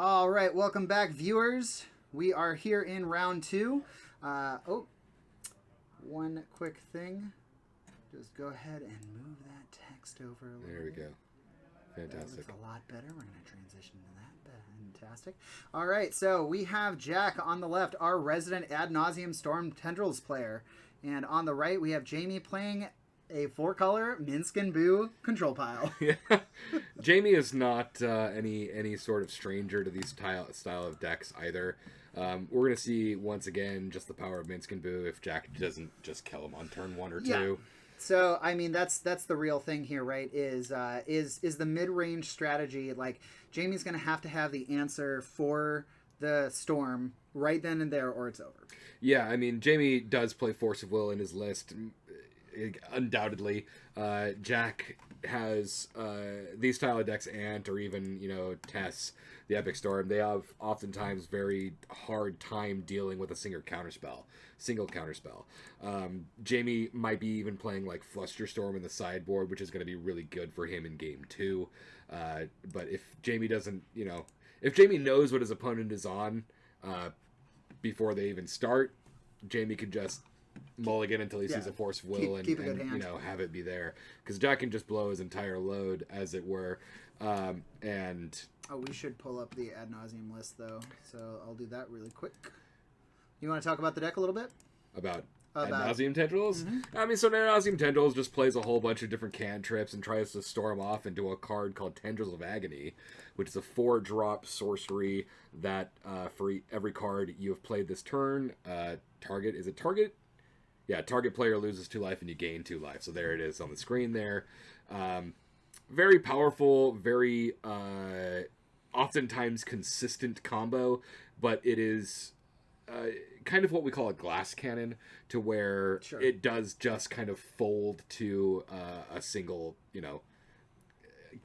All right, welcome back, viewers. We are here in round two. One quick thing. Just go ahead and move that text over a little bit. There we go. Fantastic. That looks a lot better. We're going to transition to that. Fantastic. All right, so we have Jack on the left, our resident Ad Nauseam Storm Tendrils player. And on the right, we have Jamie playing a 4-color Minsc and Boo control pile. Yeah. Jamie is not any sort of stranger to these style of decks either. We're going to see once again just the power of Minsc and Boo if Jack doesn't just kill him on turn 1 or 2. So I mean that's the real thing here, right? Is the mid-range strategy, like Jamie's going to have the answer for the storm right then and there, or it's over. Yeah, I mean Jamie does play Force of Will in his list, undoubtedly. Jack has these style of decks, or even Tess, the Epic Storm. They have oftentimes very hard time dealing with a single counterspell. Jamie might be even playing like Flusterstorm in the sideboard, which is going to be really good for him in game 2. But if Jamie doesn't, if Jamie knows what his opponent is on before they even start, Jamie could just mulligan until he sees a Force of Will keep a good hand. Have it be there, because Jack can just blow his entire load, as it were. We should pull up the Ad Nauseam list though, so I'll do that really quick. You want to talk about the deck a little bit? About Nauseam Tendrils? Mm-hmm. I mean, so Nauseam Tendrils just plays a whole bunch of different cantrips and tries to storm off into a card called Tendrils of Agony, which is a 4-drop sorcery that for every card you have played this turn, target? Yeah, target player loses 2 life and you gain 2 life. So there it is on the screen there. Very powerful, very oftentimes consistent combo, but it is kind of what we call a glass cannon, to where it does just kind of fold to a single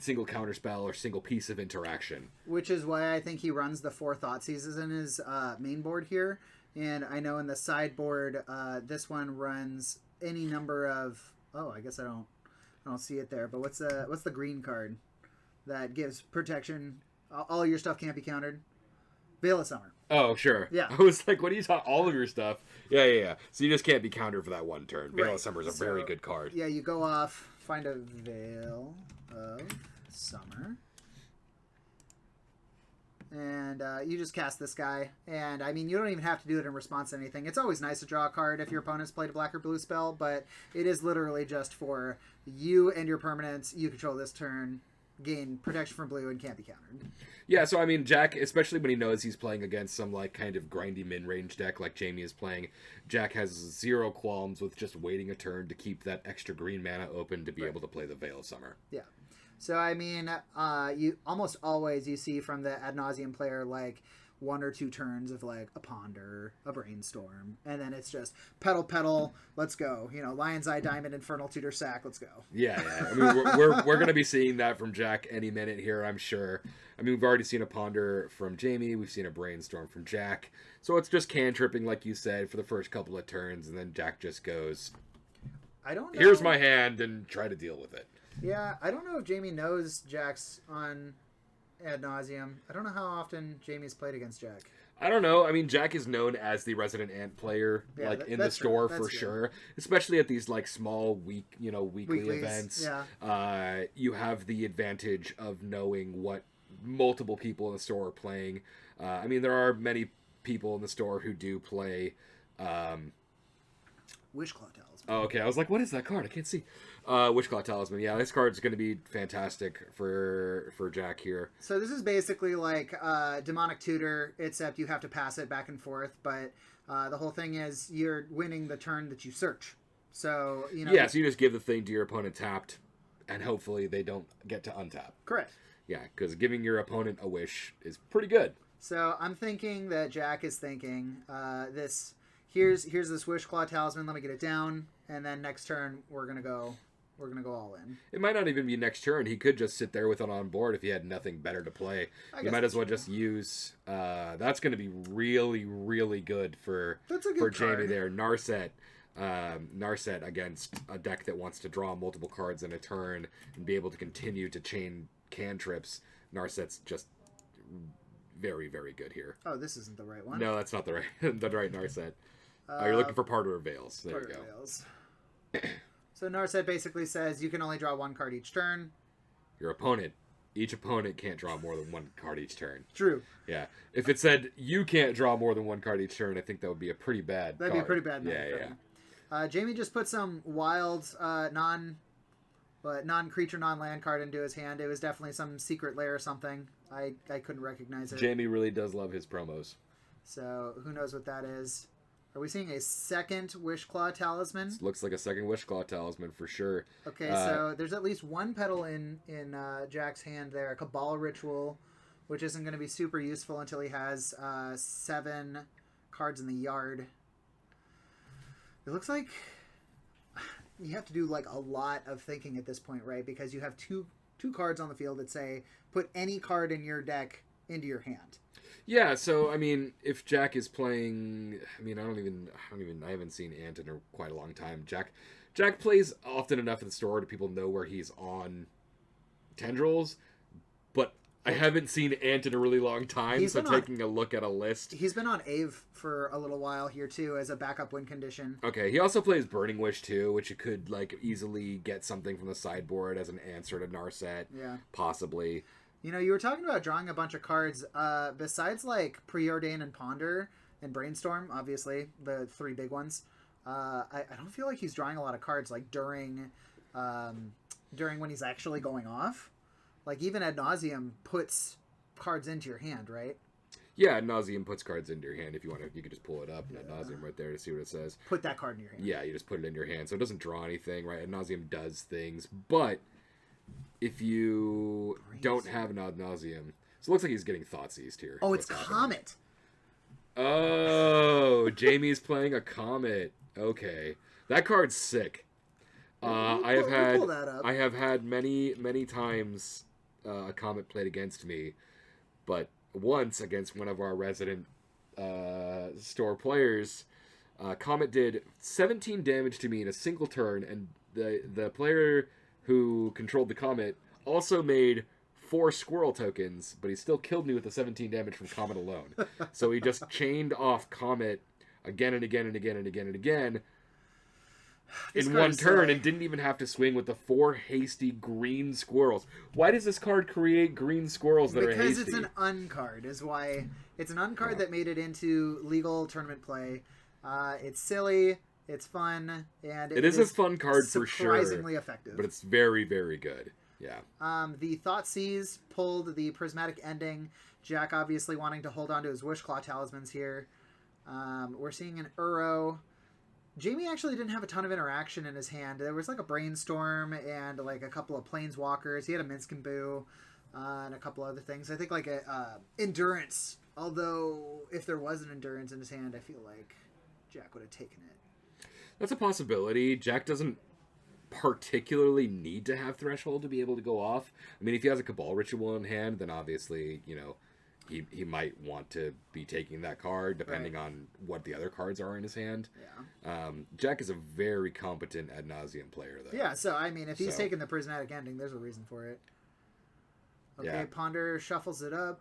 counterspell or single piece of interaction. Which is why I think he runs the 4 Thoughtseizes in his main board here. And I know in the sideboard, this one runs any number of... Oh, I guess I don't see it there. But what's the green card that gives protection? All your stuff can't be countered. Veil of Summer. Oh, sure. Yeah. I was like, what are you talking? All of your stuff. Yeah. So you just can't be countered for that one turn. Veil of Summer is a very good card. Yeah, you go off, find a Veil of Summer. And you just cast this guy. And, I mean, you don't even have to do it in response to anything. It's always nice to draw a card if your opponent's played a black or blue spell, but it is literally just for you and your permanents. You control this turn, gain protection from blue, and can't be countered. Yeah, so, I mean, Jack, especially when he knows he's playing against some, like, kind of grindy min-range deck like Jamie is playing, Jack has 0 qualms with just waiting a turn to keep that extra green mana open to be able to play the Veil of Summer. Yeah. So, I mean, you almost always you see from the Ad Nauseam player, like, 1 or 2 turns of, like, a Ponder, a Brainstorm, and then it's just pedal, let's go. Lion's Eye, Diamond, Infernal Tutor, Sack, let's go. Yeah. I mean, we're going to be seeing that from Jack any minute here, I'm sure. I mean, we've already seen a Ponder from Jamie. We've seen a Brainstorm from Jack. So it's just cantripping, like you said, for the first couple of turns, and then Jack just goes, I don't know. Here's my hand, and try to deal with it. Yeah, I don't know if Jamie knows Jack's on Ad Nauseam. I don't know how often Jamie's played against Jack. I don't know. I mean, Jack is known as the resident ant player, in the store for sure. Especially at these like small weekly events. Yeah. You have the advantage of knowing what multiple people in the store are playing. I mean, there are many people in the store who do play Wishclaw Talisman. Oh, okay. I was like, what is that card? I can't see. Wishclaw Talisman. Yeah, this card's going to be fantastic for Jack here. So this is basically like Demonic Tutor, except you have to pass it back and forth. But the whole thing is you're winning the turn that you search. So, Yeah, so you just give the thing to your opponent tapped, and hopefully they don't get to untap. Correct. Yeah, because giving your opponent a wish is pretty good. So I'm thinking that Jack is thinking this... Here's this Wishclaw Talisman. Let me get it down, and then next turn we're gonna go all in. It might not even be next turn. He could just sit there with it on board if he had nothing better to play. You might as well just use. That's going to be really, really good for Jamie there. Narset against a deck that wants to draw multiple cards in a turn and be able to continue to chain cantrips. Narset's just very, very good here. Oh, this isn't the right one. No, that's not the right Narset. You're looking for Part of Veils. There you go. Veils. So Narset basically says you can only draw 1 card each turn. Each opponent can't draw more than 1 card each turn. True. Yeah. If it said you can't draw more than 1 card each turn, I think that would be a pretty bad That'd card. be a pretty bad Yeah. Jamie just put some wild non-creature, non-land card into his hand. It was definitely some secret lair or something. I couldn't recognize it. Jamie really does love his promos. So who knows what that is. Are we seeing a second Wishclaw Talisman? This looks like a second Wishclaw Talisman for sure. Okay, so there's at least 1 petal in Jack's hand there. A Cabal Ritual, which isn't going to be super useful until he has 7 cards in the yard. It looks like you have to do like a lot of thinking at this point, right? Because you have two cards on the field that say, put any card in your deck into your hand. Yeah, so I mean, if Jack is playing, I mean, I haven't seen Ant in quite a long time. Jack plays often enough in the store to people know where he's on Tendrils, but I haven't seen Ant in a really long time. So taking a look at a list, he's been on Ouphe for a little while here too as a backup win condition. Okay, he also plays Burning Wish too, which you could like easily get something from the sideboard as an answer to Narset. Yeah, possibly. You know, you were talking about drawing a bunch of cards. Besides, like, Preordain and Ponder and Brainstorm, obviously, the 3 big ones, I don't feel like he's drawing a lot of cards, like, during when he's actually going off. Like, even Ad Nauseam puts cards into your hand, right? Yeah, Ad Nauseam puts cards into your hand. If you want to, you could just pull it up. Yeah. Ad Nauseam right there to see what it says. Put that card in your hand. Yeah, you just put it in your hand. So it doesn't draw anything, right? Ad Nauseam does things, but if you don't have an Ad Nauseam, so it looks like he's getting Thoughtseized here. Oh, it's Comet. Oh, Jamie's playing a Comet. Okay, that card's sick. I have had many times a Comet played against me, but once against one of our resident store players, Comet did 17 damage to me in a single turn, and the player who controlled the Comet also made 4 squirrel tokens, but he still killed me with the 17 damage from Comet alone. So he just chained off Comet again and again and again and again and again in one turn, and didn't even have to swing with the 4 hasty green squirrels. Why does this card create green squirrels that are hasty? Because it's an uncard, is why. It's an uncard that made it into legal tournament play. It's silly. It's fun, and it is a fun card for sure. Surprisingly effective, but it's very, very good. Yeah. The Thoughtseize pulled the Prismatic Ending. Jack obviously wanting to hold on to his Wishclaw Talismans here. We're seeing an Uro. Jamie actually didn't have a ton of interaction in his hand. There was like a Brainstorm and like a couple of Planeswalkers. He had a Minsc and Boo and a couple other things. I think like a Endurance. Although if there was an Endurance in his hand, I feel like Jack would have taken it. That's a possibility. Jack doesn't particularly need to have Threshold to be able to go off. I mean, if he has a Cabal Ritual in hand, then obviously, you know, he might want to be taking that card, depending on what the other cards are in his hand. Yeah. Jack is a very competent Ad Nauseam player, though. Yeah, so, I mean, if he's taking the Prismatic Ending, there's a reason for it. Okay, Ponder shuffles it up.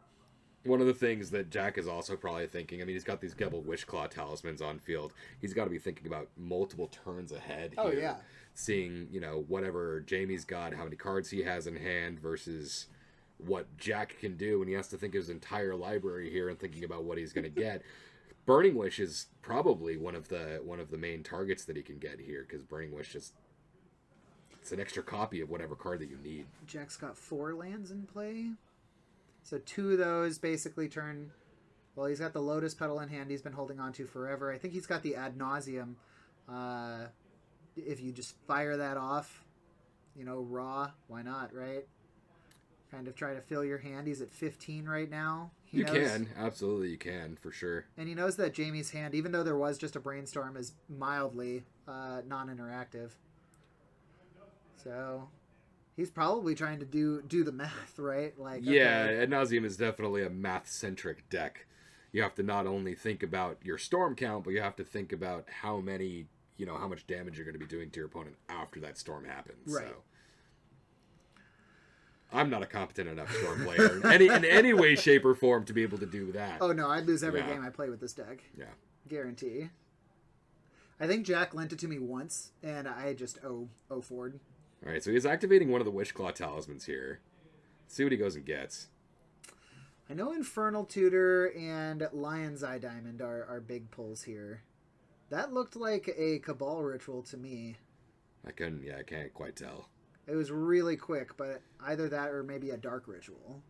One of the things that Jack is also probably thinking, I mean, he's got these double Wishclaw Talismans on field. He's got to be thinking about multiple turns ahead here. Oh, yeah. Seeing, you know, whatever Jamie's got, how many cards he has in hand versus what Jack can do. And he has to think of his entire library here and thinking about what he's going to get. Burning Wish is probably one of the main targets that he can get here, because Burning Wish just... it's an extra copy of whatever card that you need. Jack's got 4 lands in play. So 2 of those basically turn... well, he's got the Lotus Petal in hand he's been holding on to forever. I think he's got the Ad Nauseam. If you just fire that off, you know, raw, why not, right? Kind of try to fill your hand. He's at 15 right now. You can. Absolutely you can, for sure. And he knows that Jamie's hand, even though there was just a Brainstorm, is mildly non-interactive. So... he's probably trying to do the math, right? Like, yeah, Ad Nauseam is definitely a math-centric deck. You have to not only think about your storm count, but you have to think about how many, you know, how much damage you're going to be doing to your opponent after that storm happens. Right. I'm not a competent enough Storm player in any way, shape, or form to be able to do that. Oh no, I'd lose every game I play with this deck. Yeah. Guarantee. I think Jack lent it to me once, and I just owe Ford. All right, so he's activating one of the Wishclaw talismans here. Let's see what he goes and gets. I know Infernal Tutor and Lion's Eye Diamond are big pulls here. That looked like a Cabal Ritual to me. I can't quite tell. It was really quick, but either that or maybe a Dark Ritual.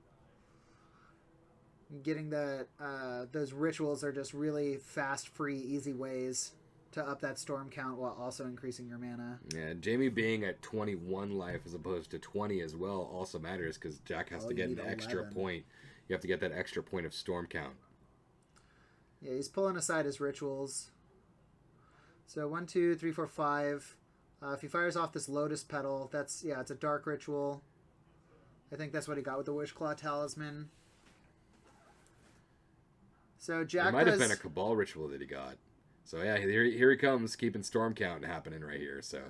Getting those rituals are just really fast, free, easy ways to up that storm count while also increasing your mana. Yeah, Jamie being at 21 life as opposed to 20 as well also matters because Jack has to get an extra point. You have to get that extra point of storm count. Yeah, he's pulling aside his rituals. So 1, 2, 3, 4, 5. If he fires off this Lotus Petal, it's a Dark Ritual. I think that's what he got with the Wishclaw Talisman. So Jack It might have been a Cabal Ritual that he got. So yeah, here he comes, keeping storm count happening right here. So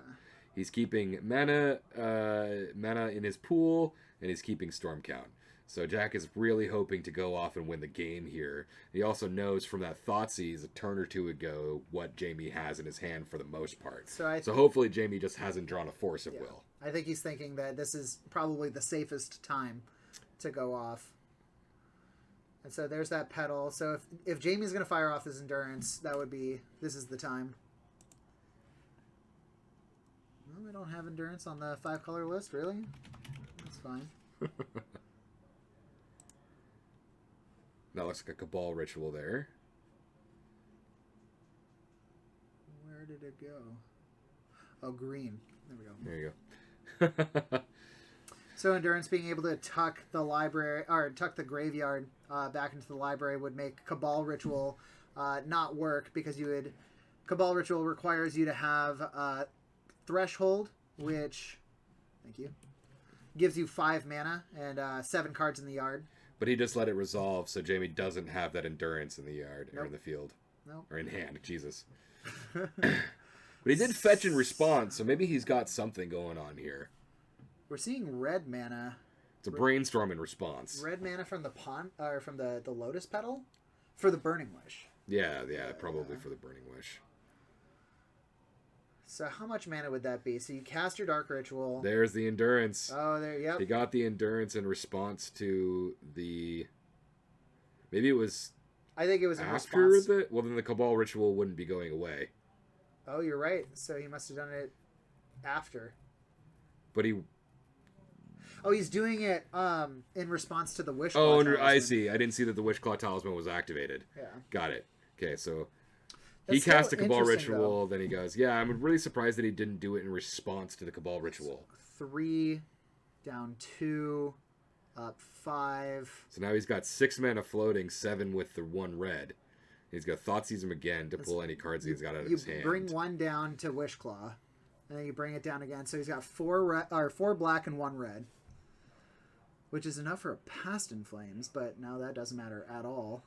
he's keeping mana in his pool, and he's keeping storm count. So Jack is really hoping to go off and win the game here. He also knows from that Thoughtseize a turn or two ago what Jamie has in his hand for the most part. So hopefully Jamie just hasn't drawn a Force of Will. I think he's thinking that this is probably the safest time to go off. And so there's that Petal. So if Jamie's going to fire off his Endurance, this is the time. Well, we don't have Endurance on the 5-color list, really? That's fine. That looks like a Cabal Ritual there. Where did it go? Oh, green. There we go. There you go. So Endurance being able to tuck the graveyard back into the library would make Cabal Ritual not work because Cabal Ritual requires you to have Threshold, which, thank you, gives you 5 mana and 7 cards in the yard. But he just let it resolve, so Jamie doesn't have that Endurance in the yard or in the field. Nope. Or in hand, Jesus. But he did fetch in response, so maybe he's got something going on here. We're seeing red mana. It's a brainstorm in response. Red mana from the Lotus Petal for the Burning Wish. Yeah, probably for the Burning Wish. So how much mana would that be? So you cast your Dark Ritual. There's the Endurance. Oh, there, yep. He got the Endurance in response to the... Maybe it was... I think it was in after response. Well, then the Cabal Ritual wouldn't be going away. Oh, you're right. So he must have done it after. But he... Oh, he's doing it in response to the Wishclaw Talisman. I see. I didn't see that the Wishclaw Talisman was activated. Yeah. Got it. Okay, so... That's he cast the Cabal interesting, Ritual, then he goes, yeah, I'm really surprised that he didn't do it in response to the Cabal Ritual. 3, down 2, up 5. So now he's got 6 mana floating, 7 with the 1 red. He's got Thoughtseize him again to pull any cards he's got out of his hand. You bring 1 down to Wishclaw, and then you bring it down again. So he's got 4 black and 1 red, which is enough for a Past in Flames, but now that doesn't matter at all.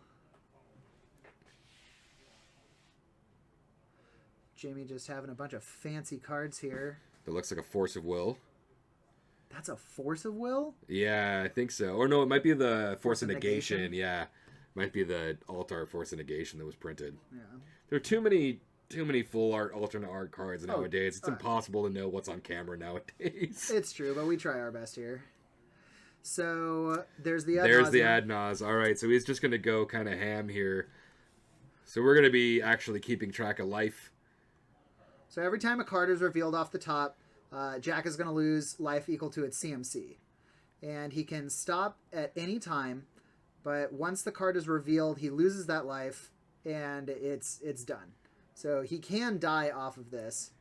Jamie just having a bunch of fancy cards here. That looks like a Force of Will. That's a Force of Will? Yeah, I think so. Or no, it might be the Force of Negation. Yeah, might be the alt art Force of Negation that was printed. Yeah. There are too many full art, alternate art cards nowadays. It's impossible to know what's on camera nowadays. It's true, but we try our best here. So there's the Ad Nauseam. All right, so he's just going to go kind of ham here. So we're going to be actually keeping track of life. So every time a card is revealed off the top, Jack is going to lose life equal to its CMC. And he can stop at any time, but once the card is revealed, he loses that life, and it's done. So he can die off of this.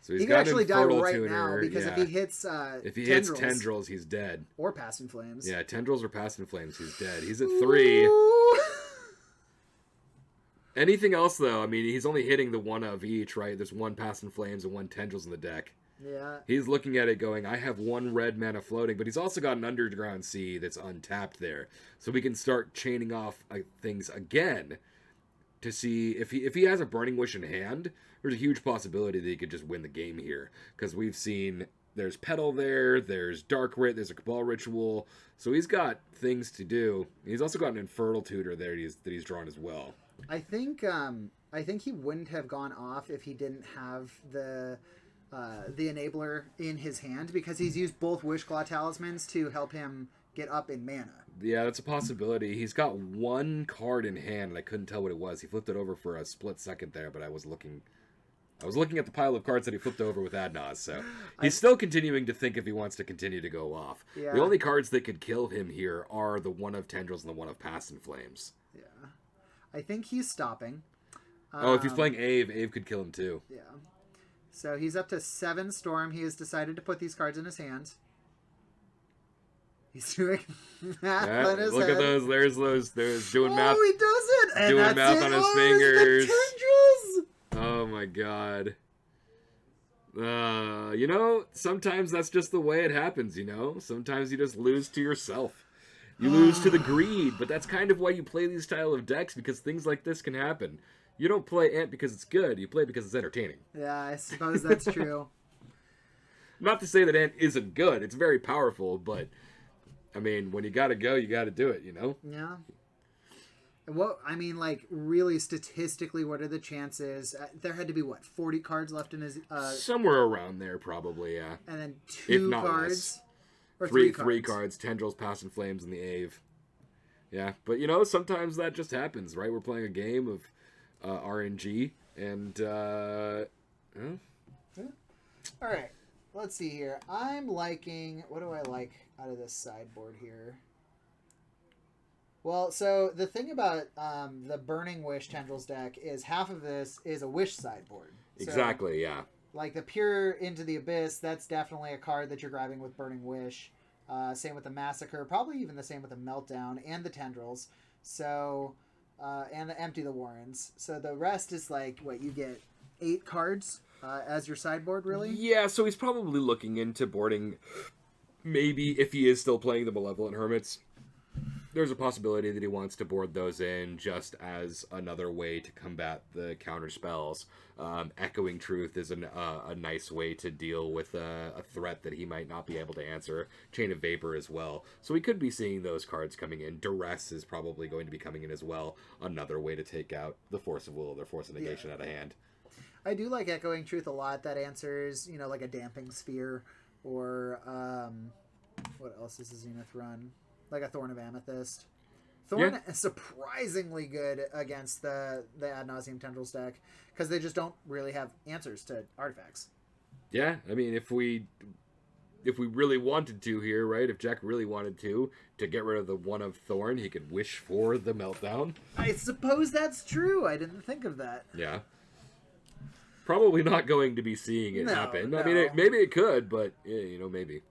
So he's he can got actually die right tuner, now, because if he hits hits Tendrils, he's dead. Or Past in Flames. Yeah, Tendrils or Past in Flames, he's dead. He's at 3. Anything else, though? I mean, he's only hitting the 1 of each, right? There's 1 Past in Flames and 1 Tendrils in the deck. Yeah. He's looking at it going, I have 1 red mana floating, but he's also got an Underground Sea that's untapped there. So we can start chaining off things again to see if he has a Burning Wish in hand, there's a huge possibility that he could just win the game here. Because we've seen there's Petal there, there's Dark Writ, there's a Cabal Ritual. So he's got things to do. He's also got an Infernal Tutor there that he's drawn as well. I think he wouldn't have gone off if he didn't have the enabler in his hand, because he's used both Wishclaw talismans to help him get up in mana. Yeah, that's a possibility. He's got one card in hand, and I couldn't tell what it was. He flipped it over for a split second there, but I was looking at the pile of cards that he flipped over with Adnaz, so he's still continuing to think if he wants to continue to go off. Yeah. The only cards that could kill him here are the one of Tendrils and the one of Past in Flames. Yeah. I think he's stopping. If he's playing Ouphe could kill him too. Yeah. So he's up to 7 Storm. He has decided to put these cards in his hand. He's doing math on his look head. at those. There's doing math. Oh, he does it! And doing that's math it. on his Oh, fingers. The Tendrils! Oh my god. Sometimes that's just the way it happens, Sometimes you just lose to yourself. You lose to the greed, but that's kind of why you play these style of decks, because things like this can happen. You don't play Ant because it's good, you play it because it's entertaining. Yeah, I suppose that's true. Not to say that Ant isn't good, it's very powerful, but, I mean, when you gotta go, you gotta do it, Yeah. Really statistically, what are the chances? There had to be, 40 cards left in his... Somewhere around there, probably, yeah. And then If 2 not cards? less. Or Three 3 cards, Tendrils, Past in Flames, and the Ouphe. Yeah, but, sometimes that just happens, right? We're playing a game of RNG, and, Yeah. All right. Let's see here. I'm liking... What do I like out of this sideboard here? Well, so the thing about the Burning Wish Tendrils deck is half of this is a Wish sideboard. Exactly, yeah. Like the Pure Into the Abyss, that's definitely a card that you're grabbing with Burning Wish. Same with the Massacre, probably even the same with the Meltdown and the Tendrils. So, and the Empty the Warrens. So the rest is you get 8 cards as your sideboard, really? Yeah, so he's probably looking into boarding, maybe if he is still playing the Malevolent Hermits. There's a possibility that he wants to board those in just as another way to combat the counter spells. Echoing Truth is a nice way to deal with a threat that he might not be able to answer. Chain of Vapor as well. So we could be seeing those cards coming in. Duress is probably going to be coming in as well. Another way to take out the Force of Will or Force of Negation out of hand. I do like Echoing Truth a lot. That answers, like a Damping Sphere, or what else does Zenith run? Like a Thorn of Amethyst. Thorn is surprisingly good against the Ad Nauseam Tendrils deck, because they just don't really have answers to artifacts. Yeah, I mean, if we really wanted to here, right? If Jack really wanted to get rid of the one of Thorn, he could wish for the Meltdown. I suppose that's true. I didn't think of that. Yeah. Probably not going to be seeing it happen. I mean, maybe it could, but, maybe.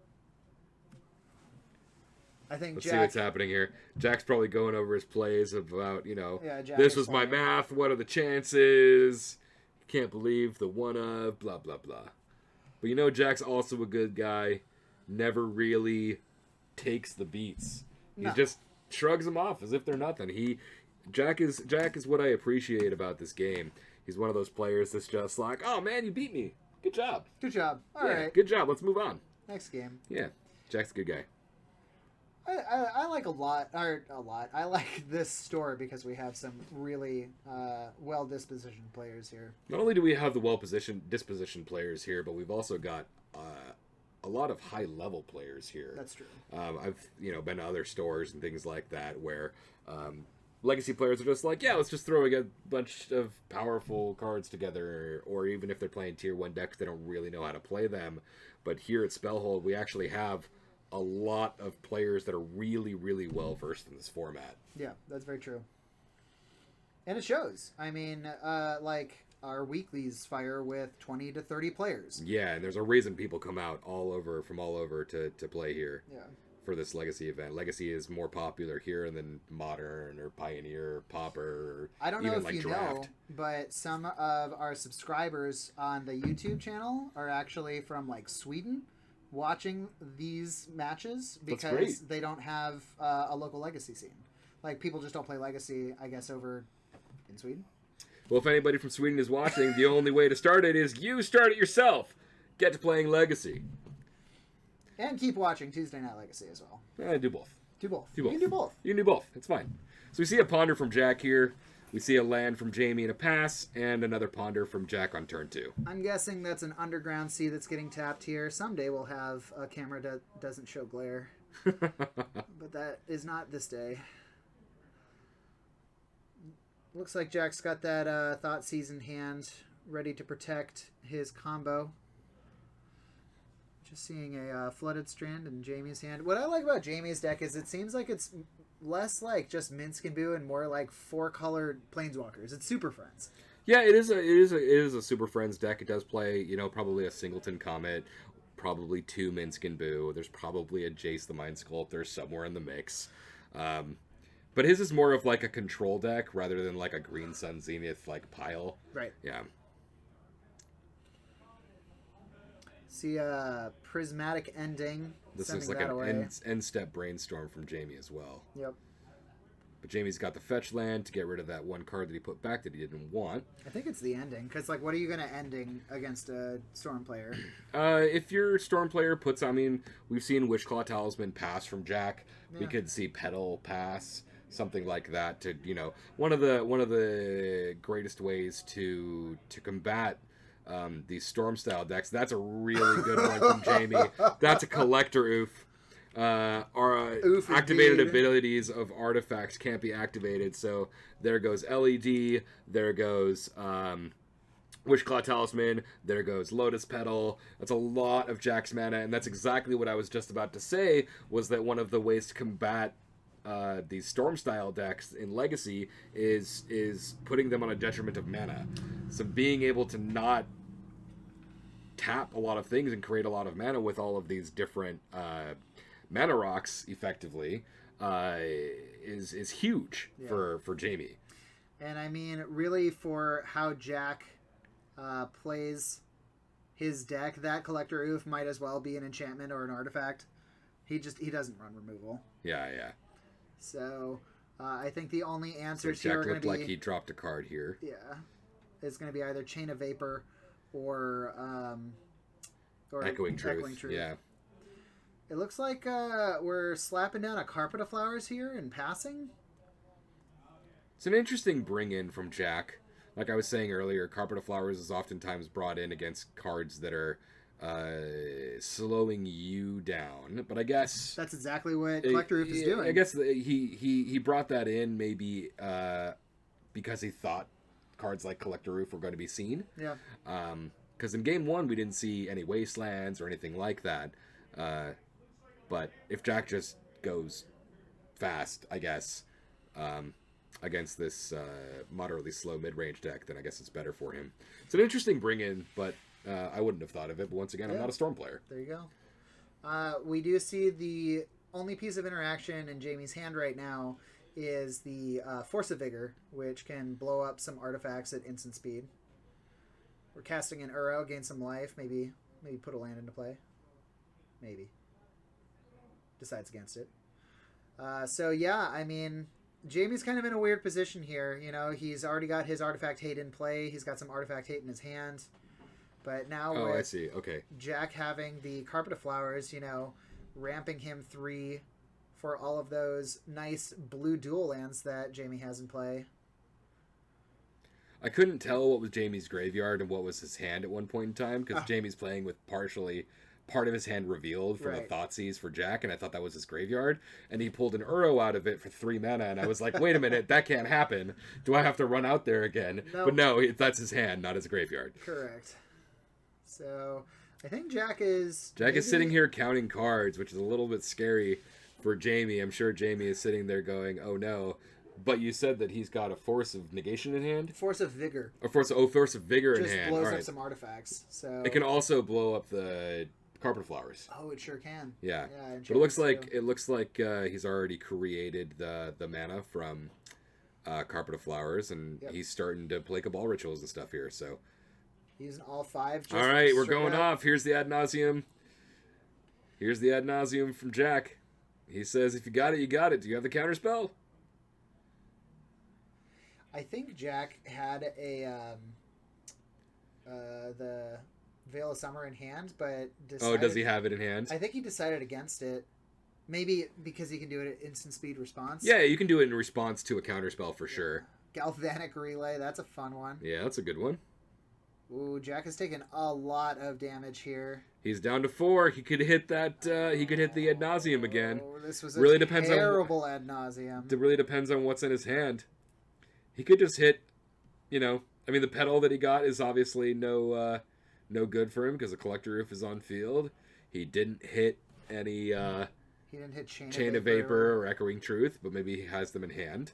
I think Let's see what's happening here. Jack's probably going over his plays about, Jack this was my math, what are the chances? Can't believe the one of, blah, blah, blah. But Jack's also a good guy. Never really takes the beats. No. He just shrugs them off as if they're nothing. Jack is what I appreciate about this game. He's one of those players that's just like, oh man, you beat me. Good job. Good job. All right. Good job. Let's move on. Next game. Yeah. Jack's a good guy. I like a lot. I like this store because we have some really well-dispositioned players here. Not only do we have the dispositioned players here, but we've also got a lot of high-level players here. That's true. I've been to other stores and things like that where legacy players are just like, yeah, let's just throw a bunch of powerful cards together, or even if they're playing tier 1 decks, they don't really know how to play them. But here at Spellhold, we actually have a lot of players that are really, really well versed in this format. Yeah, that's very true. And it shows. I mean, our weeklies fire with 20 to 30 players. Yeah, and there's a reason people come out from all over to play here. Yeah. For this Legacy event. Legacy is more popular here than Modern or Pioneer or Pauper or I don't know even if you Draft. know, but some of our subscribers on the YouTube channel are actually from Sweden, watching these matches because they don't have a local Legacy scene. People just don't play Legacy, I guess, over in Sweden. Well, if anybody from Sweden is watching, the only way to start it is you start it yourself. Get to playing Legacy. And keep watching Tuesday Night Legacy as well. Do both. Do both. Do both. You can do both. You can do both. It's fine. So we see a Ponder from Jack here. We see a land from Jamie and a pass, and another Ponder from Jack on turn 2. I'm guessing that's an underground sea that's getting tapped here. Someday we'll have a camera that doesn't show glare. But that is not this day. Looks like Jack's got that Thoughtseize in hand, ready to protect his combo. Just seeing a Flooded Strand in Jamie's hand. What I like about Jamie's deck is it seems like it's less like just Minsc and Boo and more like 4-colored Planeswalkers. It's Superfriends. Yeah, it is a Super Friends deck. It does play, probably a Singleton Comet, probably 2 Minsc and Boo. There's probably a Jace the Mind Sculptor somewhere in the mix. But his is more of like a control deck rather than like a Green Sun Zenith like pile. Right. Yeah. See a Prismatic Ending. This is like an end step Brainstorm from Jamie as well. Yep. But Jamie's got the fetch land to get rid of that one card that he put back that he didn't want. I think it's the ending, because like, what are you going to ending against a Storm player? If your Storm player puts, we've seen Wishclaw Talisman pass from Jack. Yeah. We could see Petal pass, something like that. To one of the greatest ways to combat these Storm style decks. That's a really good one from Jamie. That's a Collector Ouphe. Ouphe activated abilities of artifacts can't be activated, so there goes LED, there goes Wishclaw Talisman, there goes Lotus Petal. That's a lot of Jack's mana, and that's exactly what I was just about to say, was that one of the ways to combat these Storm style decks in Legacy is putting them on a detriment of mana. So being able to not tap a lot of things and create a lot of mana with all of these different mana rocks effectively is huge for Jamie. And I mean, really, for how Jack plays his deck, that Collector Ouphe might as well be an enchantment or an artifact. He doesn't run removal. Yeah. So I think the only answers so here are going to be, like he dropped a card here. Yeah, it's going to be either Chain of Vapor or Echoing Truth. Yeah. It looks like we're slapping down a Carpet of Flowers here and passing. It's an interesting bring-in from Jack. Like I was saying earlier, Carpet of Flowers is oftentimes brought in against cards that are slowing you down. But I guess that's exactly what Collector Ouphe is doing. I guess he brought that in maybe because he thought cards like Collector Ouphe were going to be seen. Yeah. Because in Game 1, we didn't see any Wastelands or anything like that. But if Jack just goes fast, I guess, against this moderately slow mid-range deck, then I guess it's better for him. It's an interesting bring-in, but I wouldn't have thought of it. But once again, I'm not a Storm player. There you go. We do see the only piece of interaction in Jamie's hand right now is the Force of Vigor, which can blow up some artifacts at instant speed. We're casting an Uro, gain some life, maybe put a land into play. Maybe. Decides against it. So yeah, I mean, Jamie's kind of in a weird position here. He's already got his Artifact Hate in play. He's got some Artifact Hate in his hand. But now I see. Okay. Jack having the Carpet of Flowers, ramping him 3 for all of those nice blue dual lands that Jamie has in play. I couldn't tell what was Jamie's graveyard and what was his hand at one point in time, because Jamie's playing with partially part of his hand revealed from a Thoughtseize for Jack, and I thought that was his graveyard, and he pulled an Uro out of it for 3 mana, and I was like, wait a minute, that can't happen. Do I have to run out there again? Nope. But no, that's his hand, not his graveyard. Correct. So I think Jack is sitting here counting cards, which is a little bit scary for Jamie. I'm sure Jamie is sitting there going, oh no. But you said that he's got a Force of Negation in hand? Force of Vigor. Force of Vigor in hand. Just blows up some artifacts. So it can also blow up the Carpet of Flowers. Oh, it sure can. Yeah. But it looks like he's already created the mana from Carpet of Flowers, and he's starting to play Cabal rituals and stuff here. So using all 5. All right, we're going off. Here's the Ad Nauseam. Here's the Ad Nauseam from Jack. He says, if you got it, you got it. Do you have the counterspell? I think Jack had a the Veil of Summer in hand, but Oh, does he have it in hand? I think he decided against it. Maybe because he can do it at instant speed response. Yeah, you can do it in response to a counterspell for sure. Galvanic Relay, that's a fun one. Yeah, that's a good one. Ooh, Jack has taken a lot of damage here. He's down to 4. He could hit that. He could hit the Ad Nauseam again. Oh, this was a really depends terrible Ad Nauseam. It really depends on what's in his hand. He could just hit. You know, I mean, the pedal that he got is obviously no good for him because the Collector Ouphe is on field. He didn't hit any. He didn't hit Chain of Vapor or Echoing Truth, but maybe he has them in hand.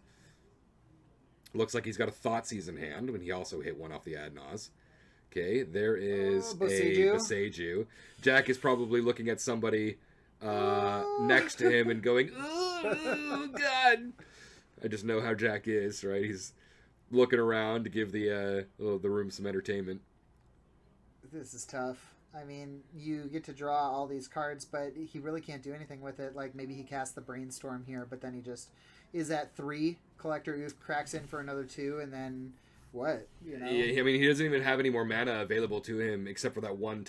Looks like he's got a Thoughtseize in hand when he also hit one off the Ad Naus. Okay, there is a Boseiju. Jack is probably looking at somebody next to him and going, "Oh God!" I just know how Jack is, right? He's looking around to give the room some entertainment. This is tough. I mean, you get to draw all these cards, but he really can't do anything with it. Like, maybe he casts the Brainstorm here, but then he just is at 3. Collector Ouphe cracks in for another 2, and then what? You know? Yeah, I mean, he doesn't even have any more mana available to him except for that one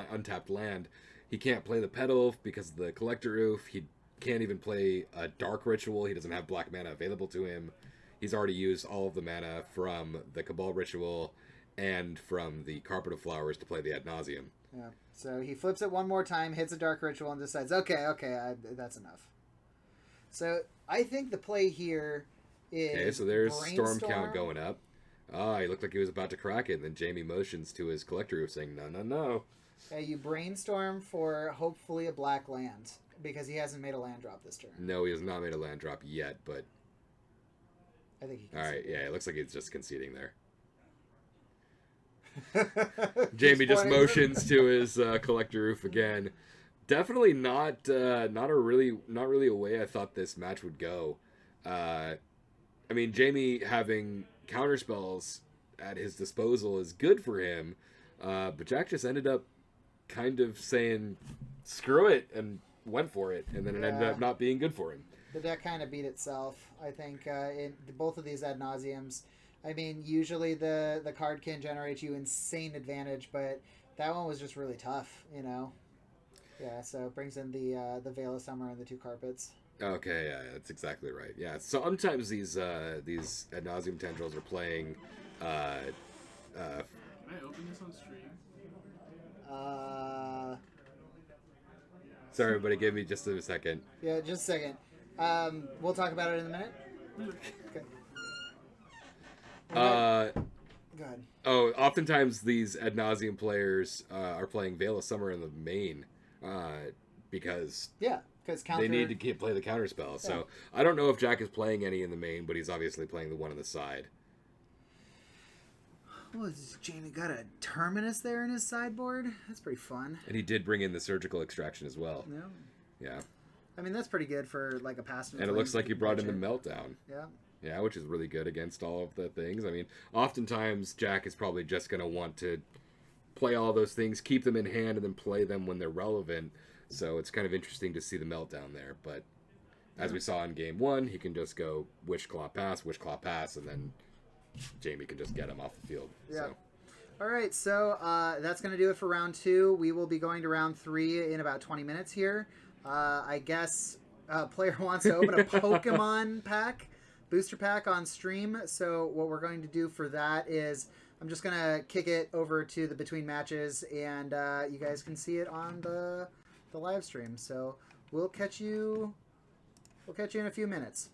untapped land. He can't play the Pedal because of the Collector Ouphe. He can't even play a Dark Ritual. He doesn't have black mana available to him. He's already used all of the mana from the Cabal Ritual and from the Carpet of Flowers to play the Ad Nauseam. Yeah. So he flips it one more time, hits a Dark Ritual, and decides, okay, that's enough. So I think the play here is okay. So there's Storm count going up. He looked like he was about to crack it, and then Jamie motions to his Collector Ouphe saying, "No." You Brainstorm for hopefully a black land because he hasn't made a land drop this turn. No, he has not made a land drop yet, but I think he. All right, yeah, it looks like he's just conceding there. Jamie just motions to his Collector Ouphe again. Definitely not really a way I thought this match would go. I mean, Jamie having counterspells at his disposal is good for him, but Jack just ended up kind of saying screw it and went for it, and then it ended up not being good for him. The deck kind of beat itself, I think, in both of these Ad Nauseams. I mean, usually the card can generate you insane advantage, but that one was just really tough, you know? Yeah, so it brings in the Veil of Summer and the 2 carpets. Okay, yeah, that's exactly right. Yeah, sometimes these Ad Nauseam Tendrils are playing... Can I open this on stream? Sorry, everybody, give me just a second. Yeah, just a second. We'll talk about it in a minute. Okay. Go ahead. Oh, oftentimes these Ad Nauseam players are playing Veil of Summer in the main because they need to play the counterspell. Yeah. So I don't know if Jack is playing any in the main, but he's obviously playing the one on the side. Oh, Jamie got a Terminus there in his sideboard? That's pretty fun. And he did bring in the Surgical Extraction as well. Yeah. Yeah. I mean, that's pretty good for like a passive. And it looks like he brought in the Meltdown. Yeah. Yeah, which is really good against all of the things. I mean, oftentimes Jack is probably just going to want to play all those things, keep them in hand, and then play them when they're relevant. So it's kind of interesting to see the Meltdown there. But as we saw in Game 1, he can just go Wishclaw pass, and then Jamie can just get him off the field. Yeah. So. All right, so that's going to do it for round 2. We will be going to round 3 in about 20 minutes here. I guess a player wants to open a Pokemon pack. Booster pack on stream. So what we're going to do for that is I'm just going to kick it over to the between matches, and you guys can see it on the live stream. So we'll catch you in a few minutes.